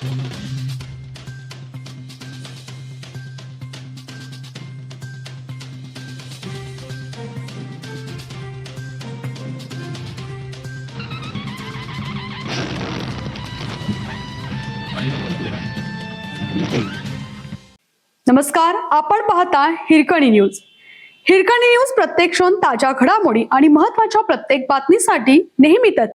नमस्कार, आपण पाहता हिरकणी न्यूज. हिरकणी न्यूज प्रत्येक क्षण ताज्या घडामोडी आणि महत्त्वाच्या प्रत्येक बातमीसाठी नेहमी तत्पर.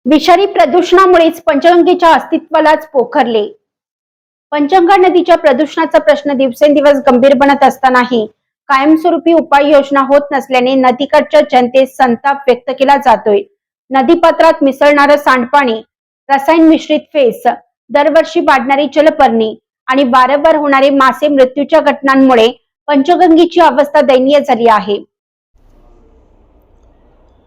विषारी प्रदूषणामुळेच पंचगंगेच्या अस्तित्वालाच पोखरले. पंचगंगा नदीच्या प्रदूषणाचा प्रश्न दिवसेंदिवस गंभीर बनत असतानाही कायमस्वरूपी उपाययोजना होत नसल्याने नदीकाठच्या जनतेत संताप व्यक्त केला जातोय. नदीपात्रात मिसळणारं सांडपाणी, रसायन मिश्रित फेस, दरवर्षी वाढणारी जलपर्णी आणि वारंवार होणारे मासे मृत्यूच्या घटनांमुळे पंचगंगेची अवस्था दयनीय झाली आहे.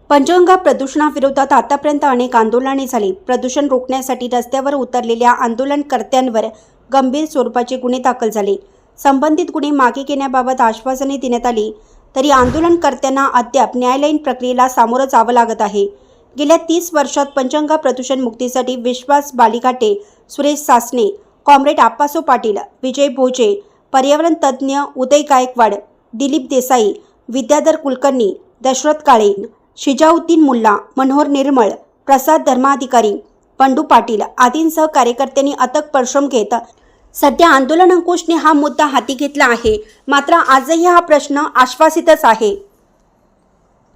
पंचगंगा प्रदूषणाविरोधात आतापर्यंत अनेक आंदोलने झाली. प्रदूषण रोखण्यासाठी रस्त्यावर उतरलेल्या आंदोलनकर्त्यांवर गंभीर स्वरूपाचे गुन्हे दाखल झाले. संबंधित गुन्हे मागे घेण्याबाबत आश्वासने देण्यात आली तरी आंदोलनकर्त्यांना अद्याप न्यायालयीन प्रक्रियेला सामोरं जावं लागत आहे. गेल्या 30 वर्षात पंचगंगा प्रदूषण मुक्तीसाठी विश्वास बालिघाटे, सुरेश सासने, कॉम्रेड आप्पासो पाटील, विजय भोजे, पर्यावरण तज्ज्ञ उदय गायकवाड, दिलीप देसाई, विद्याधर कुलकर्णी, दशरथ काळे, शिजाउद्दीन मुल्ला, मनोहर निर्मळ, प्रसाद धर्माधिकारी, पंडू पाटील आदींसह कार्यकर्त्यांनी अथक परिश्रम घेत सध्या आंदोलन अंकुशने हा मुद्दा हाती घेतला आहे. मात्र आजही हा प्रश्न आश्वासितच आहे.